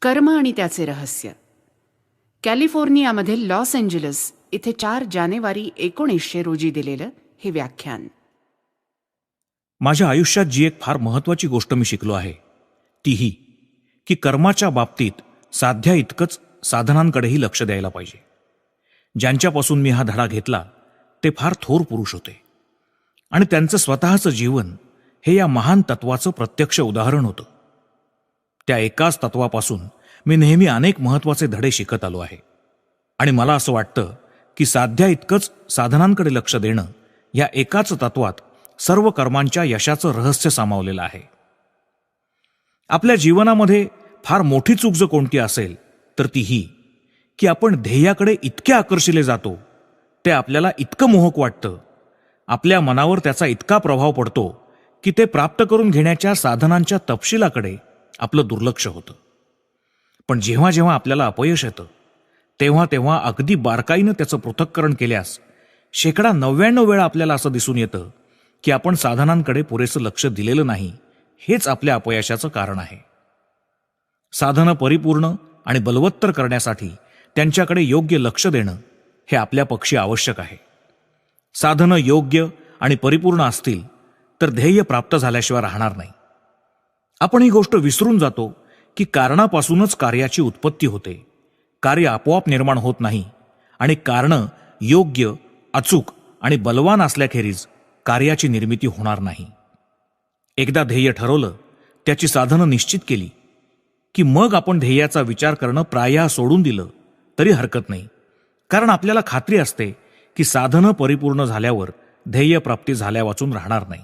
कर्म आणि त्याचे रहस्य. कॅलिफोर्नियामध्ये लॉस एंजलस इथे 4 जानेवारी 1900 रोजी दिलेलं हे व्याख्यान. माझ्या आयुष्यात जी एक फार महत्त्वाची गोष्ट मी शिकलो आहे ती ही की कर्माच्या बाबतीत साध्या इतकंच साधनांकडेही लक्ष द्यायला पाहिजे. ज्यांच्यापासून मी हा धडा घेतला ते फार थोर पुरुष होते आणि त्यांचं स्वतःचं जीवन हे या महान तत्वाचं प्रत्यक्ष उदाहरण होतं. त्या एकाच तत्वापासून मी नेहमी अनेक महत्त्वाचे धडे शिकत आलो आहे आणि मला असं वाटतं की साध्या इतकंच साधनांकडे लक्ष देणं या एकाच तत्वात सर्व कर्मांच्या यशाचं रहस्य सामावलेलं आहे. आपल्या जीवनामध्ये फार मोठी चूक जर कोणती असेल तर ती ही की आपण ध्येयाकडे इतके आकर्षिले जातो, ते आपल्याला इतकं मोहक वाटतं, आपल्या मनावर त्याचा इतका प्रभाव पडतो की ते प्राप्त करून घेण्याच्या साधनांच्या तपशिलाकडे आपलं दुर्लक्ष होतं. पण जेव्हा जेव्हा आपल्याला अपयश येतं तेव्हा तेव्हा अगदी बारकाईनं त्याचं पृथक्करण केल्यास 99% वेळा आपल्याला असं दिसून येतं की आपण साधनांकडे पुरेसं लक्ष दिलेलं नाही, हेच आपल्या अपयशाचं कारण आहे. साधनं परिपूर्ण आणि बलवत्तर करण्यासाठी त्यांच्याकडे योग्य लक्ष देणं हे आपल्या पक्षी आवश्यक आहे. साधनं योग्य आणि परिपूर्ण असतील तर ध्येय प्राप्त झाल्याशिवाय राहणार नाही. आपण ही गोष्ट विसरून जातो की कारणापासूनच कार्याची उत्पत्ती होते. कार्य आपोआप निर्माण होत नाही आणि कारणं योग्य, अचूक आणि बलवान असल्याखेरीज कार्याची निर्मिती होणार नाही. एकदा ध्येय ठरवलं, त्याची साधनं निश्चित केली की मग आपण ध्येयाचा विचार करणं प्रायः सोडून दिलं तरी हरकत नाही, कारण आपल्याला खात्री असते की साधनं परिपूर्ण झाल्यावर ध्येय प्राप्ती झाल्या वाचून राहणार नाही.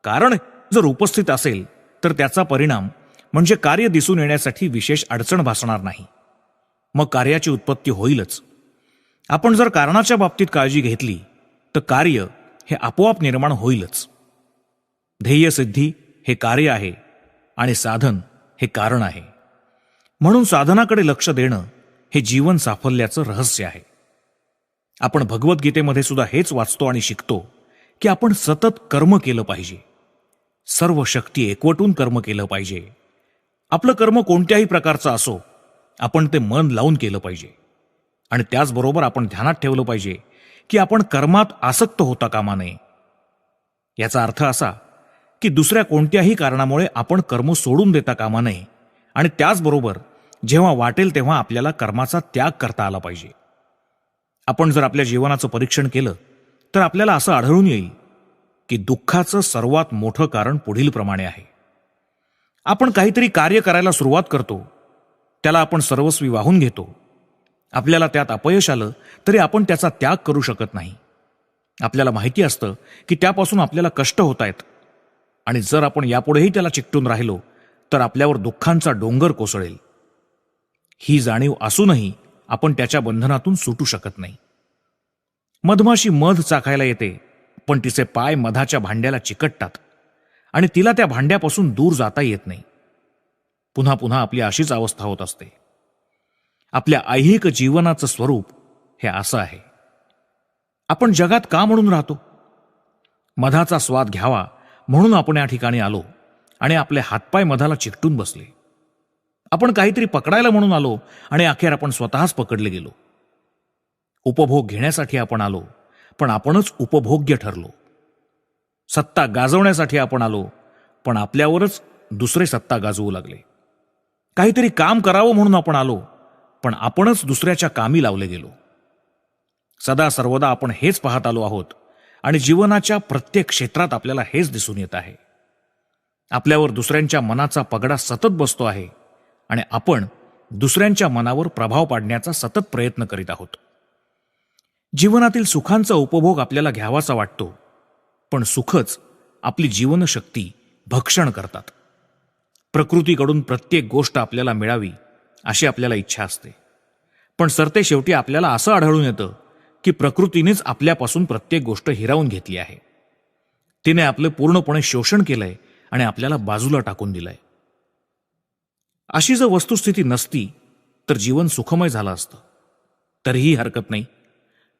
कारण जर उपस्थित असेल तर त्याचा परिणाम म्हणजे कार्य दिसून येण्यासाठी विशेष अडचण भासणार नाही. मग कार्याची उत्पत्ती होईलच. आपण जर कारणाच्या बाबतीत काळजी घेतली तर कार्य हे आपोआप निर्माण होईलच. ध्येयसिद्धी हे कार्य आहे आणि साधन हे कारण आहे. म्हणून साधनाकडे लक्ष देणं हे जीवन साफल्याचं रहस्य आहे. आपण भगवद्गीतेमध्ये सुद्धा हेच वाचतो आणि शिकतो की आपण सतत कर्म केलं पाहिजे. सर्व शक्ती एकवटून कर्म केलं पाहिजे. आपलं कर्म कोणत्याही प्रकारचं असो, आपण ते मन लावून केलं पाहिजे. आणि त्याचबरोबर आपण ध्यानात ठेवलं पाहिजे की आपण कर्मात आसक्त होता कामा नये. याचा अर्थ असा की दुसऱ्या कोणत्याही कारणामुळे आपण कर्म सोडून देता कामा नये आणि त्याचबरोबर जेव्हा वाटेल तेव्हा आपल्याला कर्माचा त्याग करता आला पाहिजे. आपण जर आपल्या जीवनाचं परीक्षण केलं तर आपल्याला असं आढळून येईल की दुःखाचं सर्वात मोठं कारण पुढील प्रमाणे आहे. आपण काहीतरी कार्य करायला सुरुवात करतो, त्याला आपण सर्वस्वी वाहून घेतो. आपल्याला त्यात अपयश आलं तरी आपण त्याचा त्याग करू शकत नाही. आपल्याला माहिती असतं की त्यापासून आपल्याला कष्ट होत आहेत आणि जर आपण यापुढेही त्याला चिकटून राहिलो तर आपल्यावर दुःखांचा डोंगर कोसळेल. ही जाणीव असूनही आपण त्याच्या बंधनातून सुटू शकत नाही. मधमाशी मध चाखायला येते पण तिचे पाय मधाच्या भांड्याला चिकटतात आणि तिला त्या भांड्यापासून दूर जाता येत नाही. पुन्हा पुन्हा आपली अशीच अवस्था होत असते. आपल्या ऐहिक जीवनाचं स्वरूप हे असं आहे. आपण जगात का म्हणून राहतो? मधाचा स्वाद घ्यावा म्हणून आपण या ठिकाणी आलो आणि आपले हातपाय मधाला चिकटून बसले. आपण काहीतरी पकडायला म्हणून आलो आणि अखेर आपण स्वतःच पकडले गेलो. उपभोग घेण्यासाठी आपण आलो पण आपणच उपभोग्य ठरलो. सत्ता गाजवण्यासाठी आपण आलो पण आपल्यावरच दुसरे सत्ता गाजवू लागले. काहीतरी काम करावं म्हणून आपण आलो पण आपणच दुसऱ्याच्या कामी लावले गेलो. सदा सर्वदा आपण हेच पाहत आलो आहोत आणि जीवनाच्या प्रत्येक क्षेत्रात आपल्याला हेच दिसून येत आहे. आपल्यावर दुसऱ्यांच्या मनाचा पगडा सतत बसतो आहे आणि आपण दुसऱ्यांच्या मनावर प्रभाव पाडण्याचा सतत प्रयत्न करीत आहोत. जीवनातील सुखांचा उपभोग आपल्याला घ्यावासा वाटतो पण सुखच आपली जीवनशक्ती भक्षण करतात. प्रकृतीकडून प्रत्येक गोष्ट आपल्याला मिळावी अशी आपल्याला इच्छा असते, पण सरते शेवटी आपल्याला असं आढळून येतं की प्रकृतीनेच आपल्यापासून प्रत्येक गोष्ट हिरावून घेतली आहे. तिने आपलं पूर्णपणे शोषण केलंय आणि आपल्याला बाजूला टाकून दिलंय. अशी जर वस्तुस्थिती नसती तर जीवन सुखमय झालं असतं. तरीही हरकत नाही.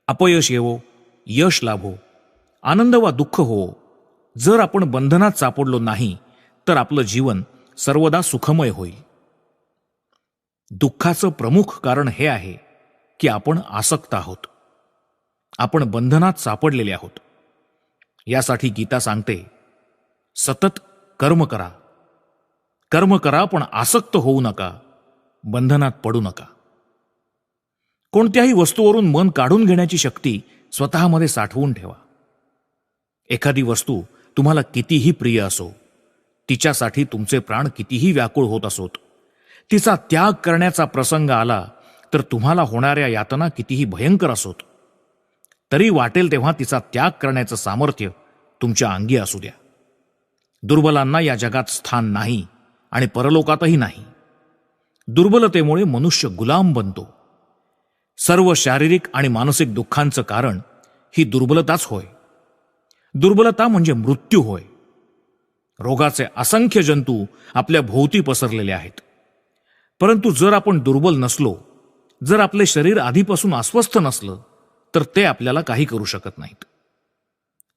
अपयश येवो, यश लाभो, आनंद वा दुःख होवो, जर आपण बंधनात सापडलो नाही तर आपलं जीवन सर्वदा सुखमय होईल. दुःखाचं प्रमुख कारण हे आहे की आपण आसक्त आहोत. आपण बंधनात सापडलेले आहोत. यासाठी गीता सांगते, सतत कर्म करा. कर्म करा पण आसक्त होऊ नका, बंधनात पडू नका. कोणत्याही वस्तूवरून मन काढून घेण्याची शक्ती स्वतःमध्ये साठवून ठेवा. एखादी वस्तू तुम्हाला कितीही प्रिय असो, तिच्यासाठी तुमचे प्राण कितीही व्याकुळ होत असोत, तिचा त्याग करण्याचा प्रसंग आला तर तुम्हाला होणाऱ्या यातना कितीही भयंकर असोत, तरी वाटेल तेव्हा तिचा त्याग करण्याचं सामर्थ्य तुमच्या अंगी असू द्या. दुर्बलांना या जगात स्थान नाही आणि परलोकातही नाही. दुर्बलतेमुळे मनुष्य गुलाम बनतो. सर्व शारीरिक आणि मानसिक दुःखांचं कारण ही दुर्बलताच होय. दुर्बलता म्हणजे मृत्यू होय. रोगाचे असंख्य जंतू आपल्या भोवती पसरलेले आहेत. परंतु जर आपण दुर्बल नसलो, जर आपले शरीर आधीपासून अस्वस्थ नसलं, तर ते आपल्याला काही करू शकत नाहीत.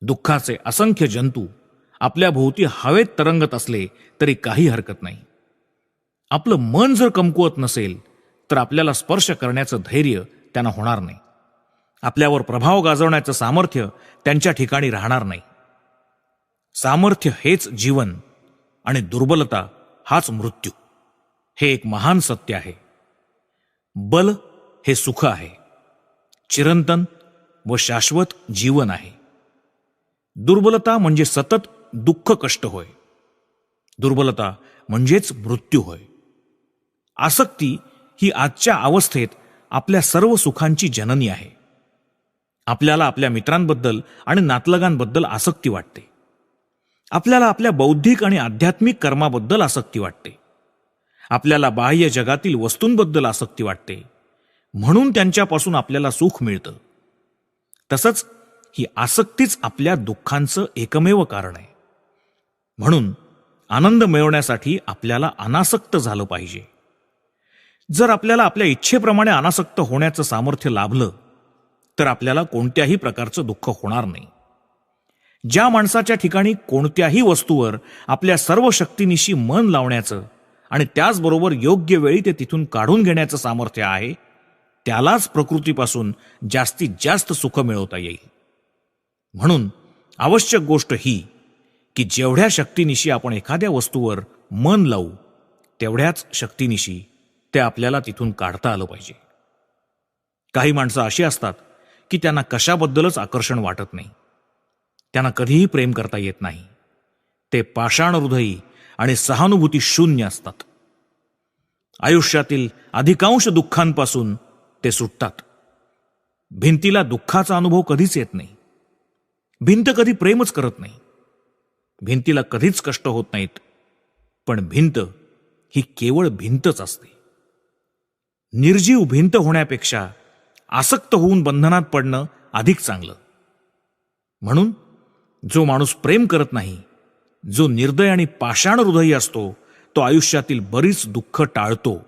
दुःखाचे असंख्य जंतू आपल्या भोवती हवेत तरंगत असले तरी काही हरकत नाही. आपलं मन जर कमकुवत नसेल तर आपल्याला स्पर्श करण्याचं धैर्य त्यांना होणार नाही. आपल्यावर प्रभाव गाजवण्याचं सामर्थ्य त्यांच्या ठिकाणी राहणार नाही. सामर्थ्य हेच जीवन आणि दुर्बलता हाच मृत्यू, हे एक महान सत्य आहे. बल हे सुख आहे, चिरंतन व शाश्वत जीवन आहे. दुर्बलता म्हणजे सतत दुःख कष्ट होय. दुर्बलता म्हणजेच मृत्यू होय. आसक्ती ही आजच्या अवस्थेत आपल्या सर्व सुखांची जननी आहे. आपल्याला आपल्या मित्रांबद्दल आणि नातलगांबद्दल आसक्ती वाटते. आपल्याला आपल्या बौद्धिक आणि आध्यात्मिक कर्माबद्दल आसक्ती वाटते. आपल्याला बाह्य जगातील वस्तूंबद्दल आसक्ती वाटते, म्हणून त्यांच्यापासून आपल्याला सुख मिळतं. तसंच ही आसक्तीच आपल्या दुःखांचं एकमेव कारण आहे. म्हणून आनंद मिळवण्यासाठी आपल्याला अनासक्त झालं पाहिजे. जर आपल्याला आपल्या इच्छेप्रमाणे अनासक्त होण्याचं सामर्थ्य लाभलं तर आपल्याला कोणत्याही प्रकारचं दुःख होणार नाही. ज्या माणसाच्या ठिकाणी कोणत्याही वस्तूवर आपल्या सर्व शक्तीनिशी मन लावण्याचं आणि त्याचबरोबर योग्य वेळी ते तिथून काढून घेण्याचं सामर्थ्य आहे, त्यालाच प्रकृतीपासून जास्तीत जास्त सुख मिळवता येईल. म्हणून आवश्यक गोष्ट ही की जेवढ्या शक्तीनिशी आपण एखाद्या वस्तूवर मन लावू, तेवढ्याच शक्तीनिशी ते आपल्याला तिथून काढता आलं पाहिजे. काही माणसं अशी असतात की त्यांना कशाबद्दलच आकर्षण वाटत नाही. त्यांना कधीही प्रेम करता येत नाही. ते पाषाण हृदयी आणि सहानुभूती शून्य असतात. आयुष्यातील अधिकांश दुःखांपासून ते सुटतात. भिंतीला दुःखाचा अनुभव कधीच येत नाही. भिंत कधी प्रेमच करत नाही. भिंतीला कधीच कष्ट होत नाहीत. पण भिंत ही केवळ भिंतच असते. निर्जीव भिंत होण्यापेक्षा आसक्त होऊन बंधनात पडणं अधिक चांगलं. म्हणून जो माणूस प्रेम करत नाही, जो निर्दय आणि पाषाण हृदयी असतो, तो आयुष्यातील बरीच दुःख टाळतो.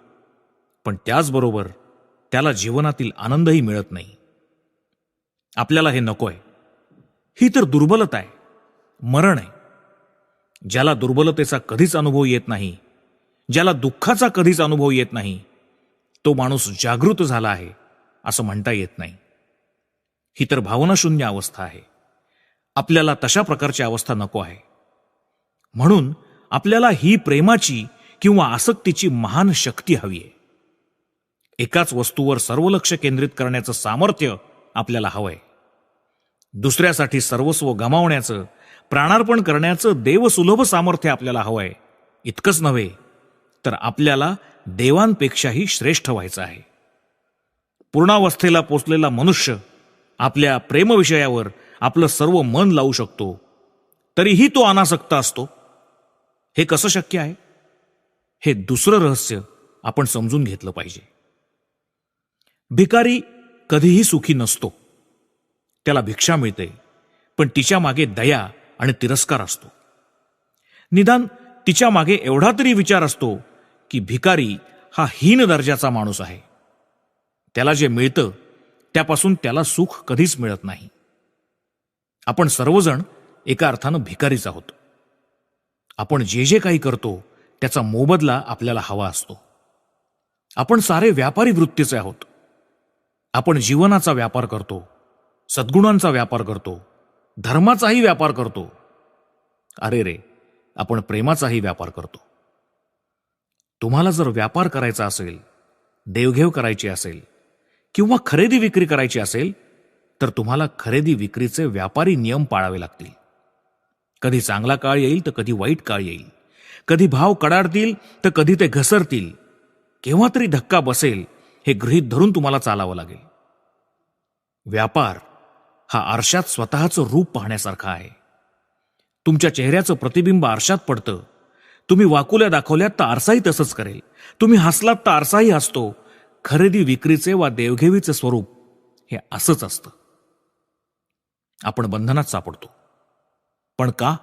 पण त्याचबरोबर त्याला जीवनातील आनंदही मिळत नाही. आपल्याला हे नकोय. ही तर दुर्बलता आहे, मरण आहे. ज्याला दुर्बलतेचा कधीच अनुभव येत नाही, ज्याला दुःखाचा कधीच अनुभव येत नाही, तो माणूस जागृत झाला आहे असं म्हणता येत नाही. ही तर भावनाशून्य अवस्था आहे. आपल्याला तशा प्रकारची अवस्था नको आहे. म्हणून आपल्याला ही प्रेमाची किंवा आसक्तीची महान शक्ती हवी आहे. एकाच वस्तूवर सर्व लक्ष केंद्रित करण्याचं सामर्थ्य आपल्याला हवंय. दुसऱ्यासाठी सर्वस्व गमावण्याचं, प्राणार्पण करण्याचं देवसुलभ सामर्थ्य आपल्याला हवंय. इतकंच नव्हे तर आपल्याला देवांपेक्षाही श्रेष्ठ व्हायचं आहे. पूर्णावस्थेला पोचलेला मनुष्य आपल्या प्रेमविषयावर आपलं सर्व मन लावू शकतो, तरीही तो अनासक्त असतो. हे कसं शक्य आहे? हे दुसरं रहस्य आपण समजून घेतलं पाहिजे. भिकारी कधीही सुखी नसतो. त्याला भिक्षा मिळते, पण तिच्या मागे दया आणि तिरस्कार असतो. निदान तिच्या मागे एवढा तरी विचार असतो की भिकारी हा हीन दर्जाचा माणूस आहे. त्याला जे मिळतं त्यापासून त्याला सुख कधीच मिळत नाही. आपण सर्वजण एका अर्थानं भिकारीच आहोत. आपण जे जे काही करतो त्याचा मोबदला आपल्याला हवा असतो. आपण सारे व्यापारी वृत्तीचे आहोत. आपण जीवनाचा व्यापार करतो, सद्गुणांचा व्यापार करतो, धर्माचाही व्यापार करतो. अरे रे, आपण प्रेमाचाही व्यापार करतो. तुम्हाला जर व्यापार करायचा असेल, देवघेव करायची असेल किंवा खरेदी विक्री करायची असेल तर तुम्हाला खरेदी विक्रीचे व्यापारी नियम पाळावे लागतील. कधी चांगला काळ येईल तर कधी वाईट काळ येईल. कधी भाव कडाडतील तर कधी ते घसरतील. केव्हा तरी धक्का बसेल हे गृहीत धरून तुम्हाला चालावं लागेल. व्यापार हा आरशात स्वतःचं रूप पाहण्यासारखा आहे. तुमच्या चेहऱ्याचं प्रतिबिंब आरशात पडतं. तुम्ही वाकुल्या दाखवल्यात तर आरसाही तसंच करेल. तुम्ही हसलात तर आरसाही हसतो. खरेदी विक्रीचे वा देवघेवीचे स्वरूप हे असंच असतं. आपण बंधनात सापडतो. पण का?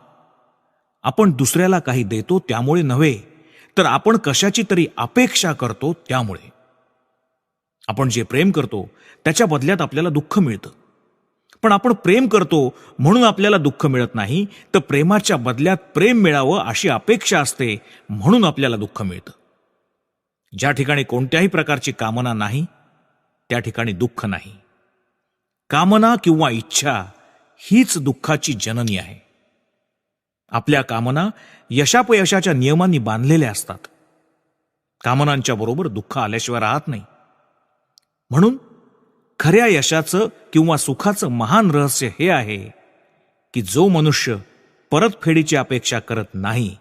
आपण दुसऱ्याला काही देतो त्यामुळे नव्हे, तर आपण कशाची तरी अपेक्षा करतो त्यामुळे. आपण जे प्रेम करतो त्याच्या बदल्यात आपल्याला दुःख मिळतं. पण आपण प्रेम करतो म्हणून आपल्याला दुःख मिळत नाही, तर प्रेमाच्या बदल्यात प्रेम मिळावं अशी अपेक्षा असते म्हणून आपल्याला दुःख मिळतं. ज्या ठिकाणी कोणत्याही प्रकारची कामना नाही त्या ठिकाणी दुःख नाही. कामना किंवा इच्छा हीच दुःखाची जननी आहे. आपल्या कामना यशापयशाच्या नियमांनी बांधलेल्या असतात. कामनांच्या बरोबर दुःख आल्याशिवाय राहत नाही. म्हणून खऱ्या यशाचं किंवा सुखाचं महान रहस्य हे आहे की जो मनुष्य परतफेडीची अपेक्षा करत नाही,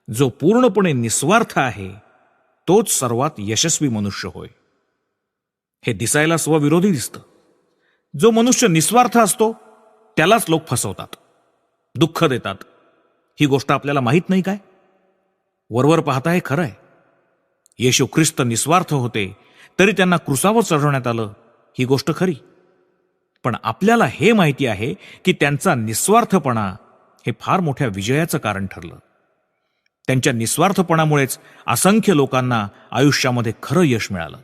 जो पूर्णपणे निस्वार्थ आहे, तोच सर्वात यशस्वी मनुष्य होय. हे दिसायला स्वविरोधी दिसतं. जो मनुष्य निस्वार्थ असतो त्यालाच लोक फसवतात, दुःख देतात. ही गोष्ट आपल्याला माहीत नाही काय? वरवर पाहता हे खरं आहे. येशू ख्रिस्त निस्वार्थ होते तरी त्यांना क्रुसावर चढवण्यात आलं, ही गोष्ट खरी. पण आपल्याला हे माहिती आहे की त्यांचा निस्वार्थपणा हे फार मोठ्या विजयाचं कारण ठरलं. त्यांच्या निस्वार्थपणामुळेच असंख्य लोकांना आयुष्यामध्ये खरं यश मिळालं.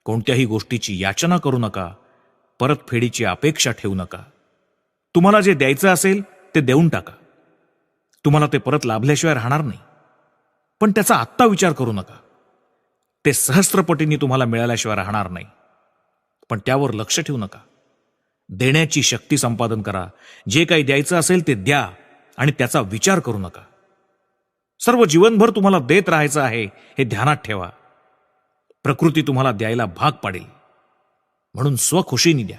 कोणत्याही गोष्टीची याचना करू नका, परतफेडीची अपेक्षा ठेवू नका. तुम्हाला जे द्यायचं असेल ते देऊन टाका. तुम्हाला ते परत लाभल्याशिवाय राहणार नाही. पण त्याचा आत्ता विचार करू नका. ते सहस्त्रपटींनी तुम्हाला मिळाल्याशिवाय राहणार नाही. पण त्यावर लक्ष ठेवू नका. देण्याची शक्ती संपादन करा. जे काही द्यायचं असेल ते द्या आणि त्याचा विचार करू नका. सर्व जीवनभर तुम्हाला देत राहायचं आहे हे ध्यानात ठेवा. प्रकृती तुम्हाला द्यायला भाग पाडेल, म्हणून स्वखुशीने द्या.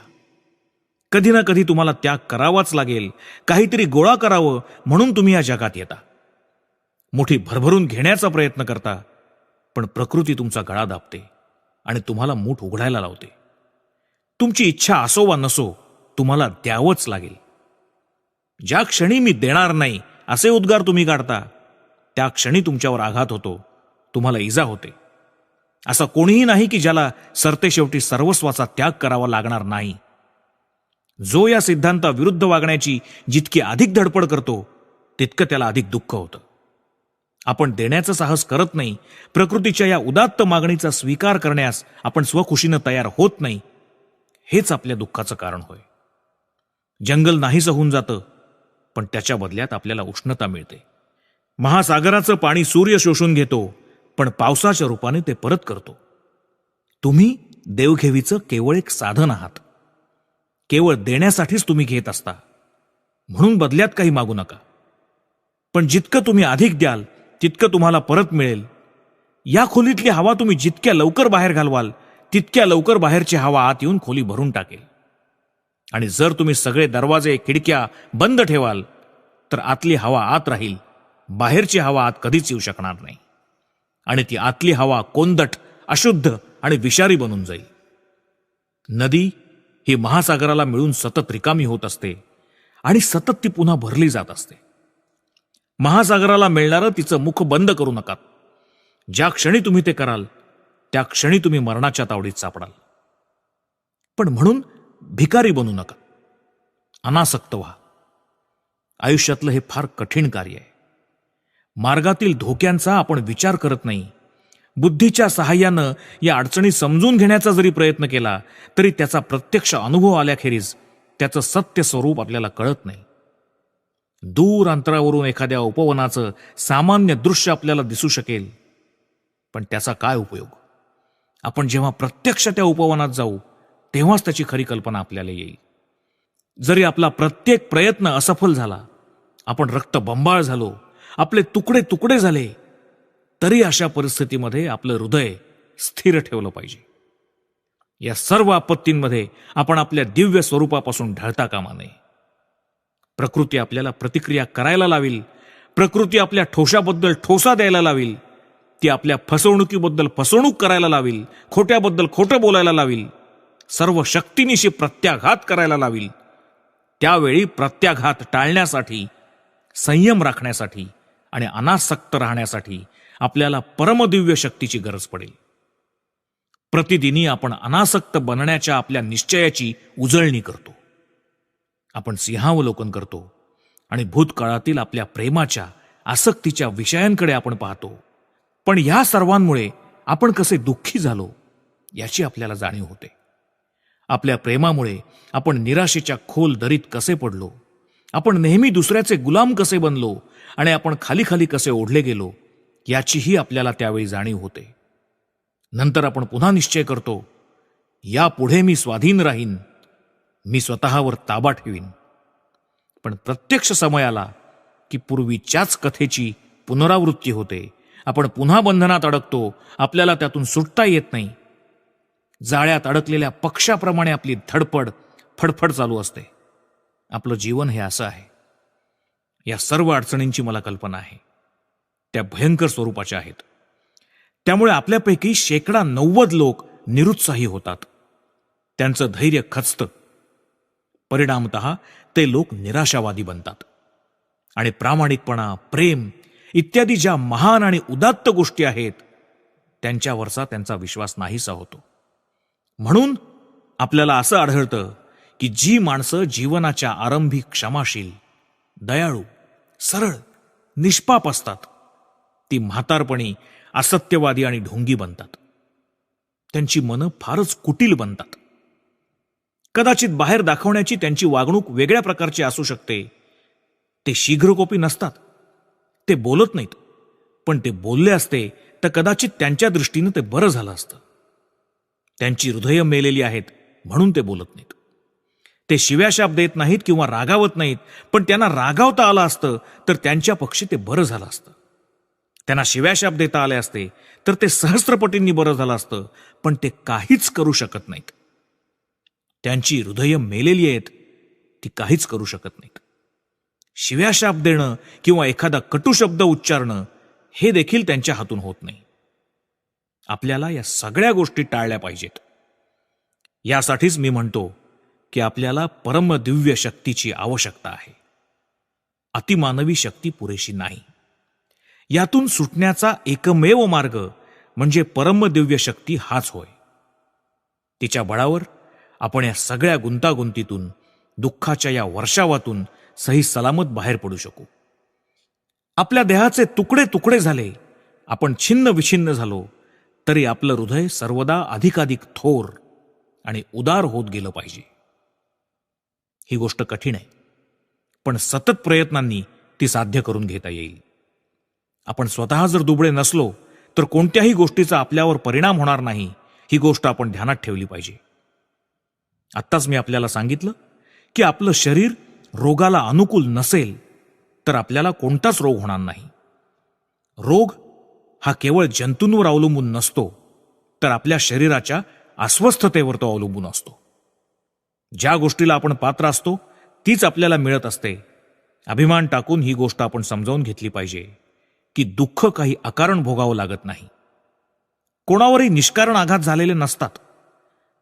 कधी ना कधी तुम्हाला त्याग करावाच लागेल. काहीतरी गोळा करावं म्हणून तुम्ही या जगात येता. मोठी भरभरून घेण्याचा प्रयत्न करता, पण प्रकृती तुमचा गळा दाबते आणि तुम्हाला मूठ उघडायला लावते. तुमची इच्छा असो वा नसो तुम्हाला द्यावंच लागेल. ज्या क्षणी मी देणार नाही असे उद्गार तुम्ही काढता त्या क्षणी तुमच्यावर आघात होतो, तुम्हाला इजा होते. असं कोणीही नाही की ज्याला सरतेशेवटी सर्वस्वाचा त्याग करावा लागणार नाही. जो या सिद्धांताविरुद्ध वागण्याची जितकी अधिक धडपड करतो तितकं त्याला अधिक दुःख होतं. आपण देण्याचं साहस करत नाही. प्रकृतीच्या या उदात्त मागणीचा स्वीकार करण्यास आपण स्वखुशीनं तयार होत नाही. हेच आपल्या दुःखाचं कारण होय. जंगल नाहीसं होऊन जातं, पण त्याच्या बदल्यात आपल्याला उष्णता मिळते. महासागराचं पाणी सूर्य शोषून घेतो, पण पावसाच्या रूपाने ते परत करतो. तुम्ही देवघेवीचं केवळ एक साधन आहात. केवळ देण्यासाठीच तुम्ही घेत असता, म्हणून बदल्यात काही मागू नका. पण जितकं तुम्ही अधिक द्याल तितकं तुम्हाला परत मिळेल. या खोलीतली हवा तुम्ही जितक्या लवकर बाहेर घालवाल तितक्या लवकर बाहेरची हवा आत येऊन खोली भरून टाकेल. आणि जर तुम्ही सगळे दरवाजे खिडक्या बंद ठेवाल तर आतली हवा आत राहील, बाहेरची हवा आत कधीच येऊ शकणार नाही. आणि ती आतली हवा कोंदट, अशुद्ध आणि विषारी बनून जाईल. नदी ही महासागराला मिळून सतत रिकामी होत असते आणि सतत ती पुन्हा भरली जात असते. महासागराला मिळणारं तिचं मुख बंद करू नका. ज्या क्षणी तुम्ही ते कराल त्या क्षणी तुम्ही मरणाच्या तावडीत सापडाल. पण म्हणून भिकारी बनू नका, अनासक्त व्हा. आयुष्यातलं हे फार कठीण कार्य आहे. मार्गातील धोक्यांचा आपण विचार करत नाही. बुद्धीच्या सहाय्यानं या अडचणी समजून घेण्याचा जरी प्रयत्न केला तरी त्याचा प्रत्यक्ष अनुभव आल्याखेरीज त्याचं सत्य स्वरूप आपल्याला कळत नाही. दूर अंतरावरून एखाद्या उपवनाचं सामान्य दृश्य आपल्याला दिसू शकेल, पण त्याचा काय उपयोग? आपण जेव्हा प्रत्यक्ष त्या उपवनात जाऊ तेव्हाच त्याची खरी कल्पना आपल्याला येईल. जरी आपला प्रत्येक प्रयत्न असफल झाला, आपण रक्तबंबाळ झालो, आपले तुकडे तुकडे झाले, तरी अशा परिस्थितीमध्ये आपलं हृदय स्थिर ठेवलं पाहिजे. या सर्व आपत्तींमध्ये आपण आपल्या दिव्य स्वरूपापासून ढळता कामा नये. प्रकृती आपल्याला प्रतिक्रिया करायला लावील, प्रकृती आपल्या ठोशाबद्दल ठोसा द्यायला लावील, ती आपल्या फसवणुकीबद्दल फसवणूक करायला लावील, खोट्याबद्दल खोटं बोलायला लावील, सर्व शक्तीनिशी प्रत्याघात करायला लावील. त्यावेळी प्रत्याघात टाळण्यासाठी, संयम राखण्यासाठी आणि अनासक्त राहण्यासाठी आपल्याला परमदिव्य शक्तीची गरज पडेल. प्रतिदिनी आपण अनासक्त बनण्याच्या आपल्या निश्चयाची उजळणी करतो. आपण सिंहावलोकन करतो आणि भूतकाळातील आपल्या प्रेमाच्या, आसक्तीच्या विषयांकडे आपण पाहतो. पण या सर्वांमुळे आपण कसे दुःखी झालो याची आपल्याला जाणीव होते. आपल्या प्रेमामुळे आपण निराशेच्या खोल दरीत कसे पडलो, आपण नेहमी दुसऱ्याचे गुलाम कसे बनलो आणि आपण खाली खाली कसे ओढले गेलो याचीही आपल्याला त्यावेळी जाणीव होते. नंतर आपण पुन्हा निश्चय करतो, यापुढे मी स्वाधीन राहीन, मी स्वतःवर ताबा ठेवीन. पण प्रत्यक्ष समय आला की पूर्वीच्याच कथेची पुनरावृत्ती होते. आपण पुन्हा बंधनात अडकतो, आपल्याला त्यातून सुटता येत नाही. जाळ्यात अडकलेल्या पक्षाप्रमाणे आपली धडपड, फडफड चालू असते. आपलं जीवन हे असं आहे. या सर्व अडचणींची मला कल्पना आहे. त्या भयंकर स्वरूपाच्या आहेत. त्यामुळे आपल्यापैकी 90% लोक निरुत्साही होतात. त्यांचं धैर्य खचतं. परिणामतः ते लोक निराशावादी बनतात आणि प्रामाणिकपणा, प्रेम इत्यादी ज्या महान आणि उदात्त गोष्टी आहेत त्यांच्यावरचा त्यांचा विश्वास नाहीसा होतो. म्हणून आपल्याला असं आढळतं की जी माणसं जीवनाच्या आरंभी क्षमाशील, दयाळू, सरळ, निष्पाप असतात, ती म्हातारपणी असत्यवादी आणि ढोंगी बनतात. त्यांची मनं फारच कुटील बनतात. कदाचित बाहेर दाखवण्याची त्यांची वागणूक वेगळ्या प्रकारची असू शकते. ते शीघ्रकोपी नसतात, ते बोलत नाहीत, पण ते बोलले असते तर कदाचित त्यांच्या दृष्टीनं ते बरं झालं असतं. त्यांची हृदय मेलेली आहेत म्हणून ते बोलत नाहीत. ते शिव्याशाप देत नाहीत किंवा रागावत नाहीत, पण त्यांना रागावता आलं असतं तर त्यांच्या पक्षी ते बरं झालं असतं. त्यांना शिव्याशाप देता आले असते तर ते सहस्त्रपटींनी बरं झालं असतं, पण ते काहीच करू शकत नाहीत. त्यांची हृदय मेलेली आहेत, ती काहीच करू शकत नाहीत. शिव्याशाप देणं किंवा एखादा कटू शब्द उच्चारणं हे देखील त्यांच्या हातून होत नाही. आपल्याला या सगळ्या गोष्टी टाळल्या पाहिजेत. यासाठीच मी म्हणतो की आपल्याला परमदिव्य शक्तीची आवश्यकता आहे. अतिमानवी शक्ती पुरेशी नाही. यातून सुटण्याचा एकमेव मार्ग म्हणजे परमदिव्य शक्ती हाच होय. तिच्या बळावर आपण या सगळ्या गुंतागुंतीतून, दुःखाच्या या वर्षावातून सही सलामत बाहेर पडू शकू. आपल्या देहाचे तुकडे तुकडे झाले, आपण छिन्न विछिन्न झालो, तरी आपलं हृदय सर्वदा अधिकाधिक थोर आणि उदार होत गेलं पाहिजे. ही गोष्ट कठीण आहे, पण सतत प्रयत्नांनी ती साध्य करून घेता येईल. आपण स्वतः जर दुबळे नसलो तर कोणत्याही गोष्टीचा आपल्यावर परिणाम होणार नाही, ही गोष्ट आपण ध्यानात ठेवली पाहिजे. आत्ताच मी आपल्याला सांगितलं की आपलं शरीर रोगाला अनुकूल नसेल तर आपल्याला कोणताच रोग होणार नाही. रोग हा केवळ जंतूंवर अवलंबून नसतो, तर आपल्या शरीराच्या अस्वस्थतेवर तो अवलंबून असतो. ज्या गोष्टीला आपण पात्र असतो तीच आपल्याला मिळत असते. अभिमान टाकून ही गोष्ट आपण समजावून घेतली पाहिजे की दुःख काही अकारण भोगावं लागत नाही. कोणावरही निष्कारण आघात झालेले नसतात.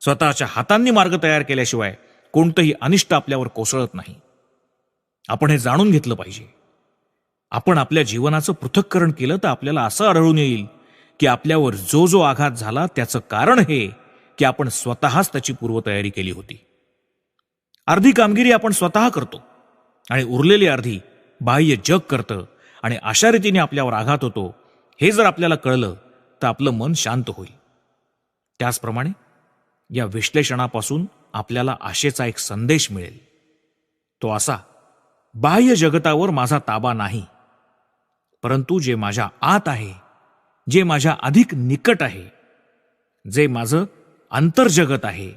स्वतःच्या हातांनी मार्ग तयार केल्याशिवाय कोणतंही अनिष्ट आपल्यावर कोसळत नाही. आपण हे जाणून घेतलं पाहिजे. आपण आपल्या जीवनाचं पृथक्करण केलं तर आपल्याला असं आढळून येईल की आपल्यावर जो जो आघात झाला त्याचं कारण हे की आपण स्वतःच त्याची पूर्वतयारी केली होती. अर्धी कामगिरी आपण स्वतः करतो आणि उरलेली अर्धी बाह्य जग करतं आणि अशा रीतीने आपल्यावर आघात होतो. हे जर आपल्याला कळलं तर आपलं मन शांत होईल. त्याचप्रमाणे या विश्लेषणापासून आपल्याला आशेचा एक संदेश मिळेल. तो असा, बाह्य जगतावर माझा ताबा नाही, परंतु जे माझ्या आत आहे, जे माझ्या अधिक निकट आहे, जे माझं अंतर्जगत आहे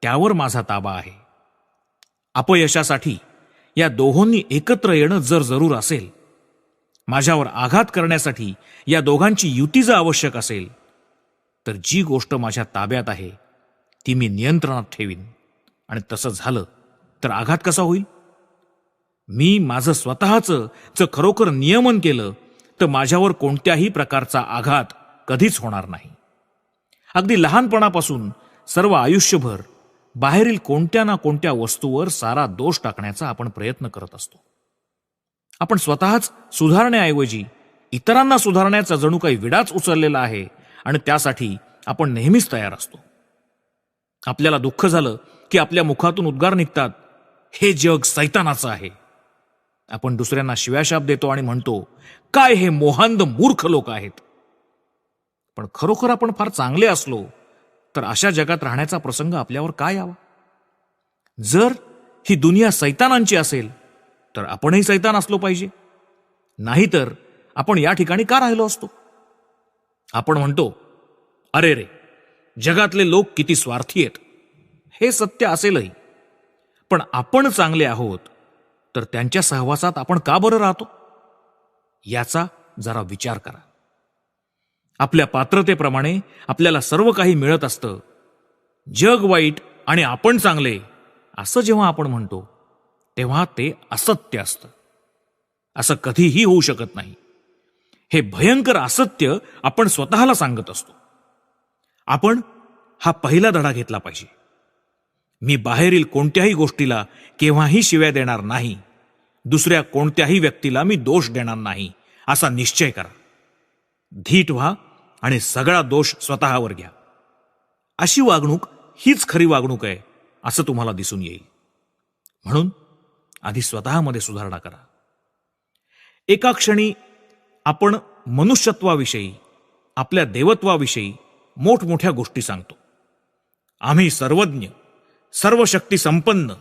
त्यावर माझा ताबा आहे. अपयशासाठी या दोहोंनी एकत्र येणं जर जरूर असेल, माझ्यावर आघात करण्यासाठी या दोघांची युती जर आवश्यक असेल, तर जी गोष्ट माझ्या ताब्यात आहे ती मी नियंत्रणात ठेवीन. आणि तसं झालं तर आघात कसा होईल? मी माझं स्वतःचं जर खरोखर नियमन केलं तर माझ्यावर कोणत्याही प्रकारचा आघात कधीच होणार नाही. अगदी लहानपणापासून सर्व आयुष्यभर बाहेरील कोणत्या ना कोणत्या वस्तूवर सारा दोष टाकण्याचा आपण प्रयत्न करत असतो. आपण स्वतःच सुधारण्याऐवजी इतरांना सुधारण्याचा जणू काही विडाच उचललेला आहे आणि त्यासाठी आपण नेहमीच तयार असतो. आपल्याला दुःख झालं की आपल्या मुखातून उद्गार निघतात, हे जग सैतानाचं आहे. आपण दुसऱ्यांना शिव्याशाप देतो आणि म्हणतो, काय हे मोहांध मूर्ख लोक आहेत. पण खरोखर आपण फार चांगले असलो तर अशा जगात राहण्याचा प्रसंग आपल्यावर काय यावा? जर ही दुनिया सैतानांची असेल तर आपणही सैतान असलो पाहिजे. नाहीतर आपण या ठिकाणी का राहिलो असतो? आपण म्हणतो, अरे रे, जगातले लोक किती स्वार्थी आहेत. हे सत्य असेलही, पण आपण चांगले आहोत तर त्यांच्या सहवासात आपण का बरं राहतो? याचा जरा विचार करा. आपल्या पात्रतेप्रमाणे आपल्याला सर्व काही मिळत असतं. जग वाईट आणि आपण चांगले असं जेव्हा आपण म्हणतो तेव्हा ते असत्य असतं. असं कधीही होऊ शकत नाही. हे भयंकर असत्य आपण स्वतःला सांगत असतो. आपण हा पहिला धडा घेतला पाहिजे. मी बाहेरील कोणत्याही गोष्टीला केव्हाही शिव्या देणार नाही. दुसऱ्या कोणत्याही व्यक्तीला मी दोष देणार नाही असा निश्चय करा. धीट व्हा आणि सगळा दोष स्वतःवर घ्या. अशी वागणूक हीच खरी वागणूक आहे असं तुम्हाला दिसून येईल. म्हणून आधी स्वतःमध्ये सुधारणा करा. एका क्षणी आपण मनुष्यत्वाविषयी, आपल्या देवत्वाविषयी मोठमोठ्या गोष्टी सांगतो. आम्ही सर्वज्ञ, सर्वशक्ती संपन्न,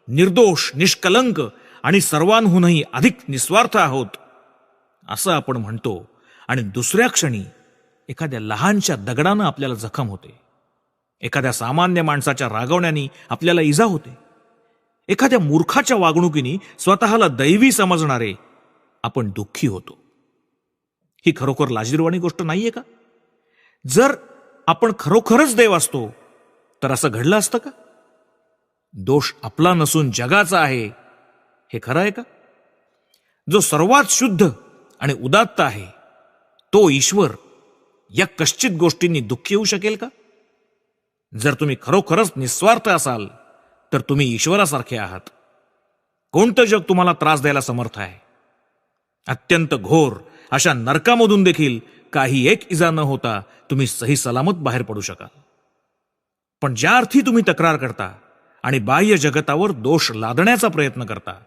निर्दोष, निष्कलंक आणि सर्वांहूनही अधिक निस्वार्थ आहोत असं आपण म्हणतो. आणि दुसऱ्या क्षणी एखाद्या लहानशा दगडानं आपल्याला जखम होते. एखाद्या सामान्य माणसाच्या रागवण्याने आपल्याला इजा होते. एखाद्या मूर्खाच्या वागणुकीने स्वतःला दैवी समजणारे आपण दुःखी होतो. ही खरोखर लाजिरवाणी गोष्ट नाहीये का? जर आपण खरोखरच देव असतो तर असं घडलं असतं का? दोष आपला नसून जगाचा आहे हे खरं आहे का? जो सर्वात शुद्ध आणि उदात्त आहे तो ईश्वर या कश्चित गोष्टींनी दुःखी होऊ शकेल का? जर तुम्ही खरोखरच निस्वार्थ असाल तर तुम्ही ईश्वरासारखे आहात. कोणतं जग तुम्हाला त्रास द्यायला समर्थ आहे? अत्यंत घोर अशा नरकामधून देखील काही एक इजा न होता तुम्ही सही सलामत बाहेर पडू शकाल. पण ज्या अर्थी तुम्ही तक्रार करता आणि बाह्य जगतावर दोष लादण्याचा प्रयत्न करता,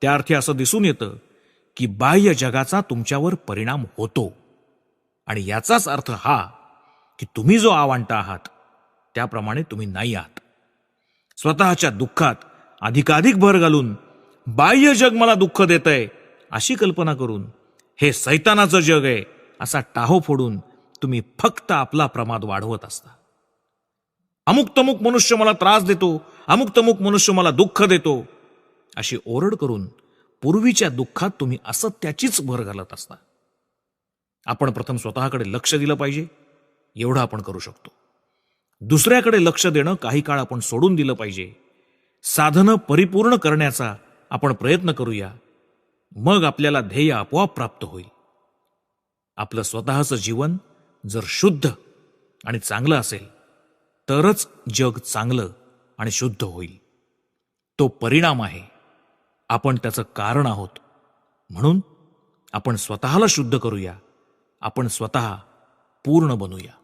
त्या अर्थी असं दिसून येतं की बाह्य जगाचा तुमच्यावर परिणाम होतो. आणि याचाच अर्थ हा की तुम्ही जो आवांटा आहात त्याप्रमाणे तुम्ही नाही आहात. स्वतःच्या दुःखात अधिकाधिक भर घालून बाह्य जग मला दुःख देतंय अशी कल्पना करून हे सैतानाचं जग आहे असा टाहो फोडून तुम्ही फक्त आपला प्रमाद वाढवत असता. अमुक तमुक मनुष्य मला त्रास देतो, अमुक तमुक मनुष्य मला दुःख देतो अशी ओरड करून पूर्वीच्या दुःखात तुम्ही असत्याचीच भर घालत असता. आपण प्रथम स्वतःकडे लक्ष दिलं पाहिजे, एवढं आपण करू शकतो. दुसऱ्याकडे लक्ष देणं काही काळ आपण सोडून दिलं पाहिजे. साधनं परिपूर्ण करण्याचा आपण प्रयत्न करूया. मग आपल्याला ध्येय आपोआप प्राप्त होईल. आपलं स्वतःचं जीवन जर शुद्ध आणि चांगलं असेल तरच जग चांगलं आणि शुद्ध होईल. तो परिणाम आहे, आपण त्याचं कारण आहोत. म्हणून आपण स्वतःला शुद्ध करूया. आपण स्वतः पूर्ण बनूया.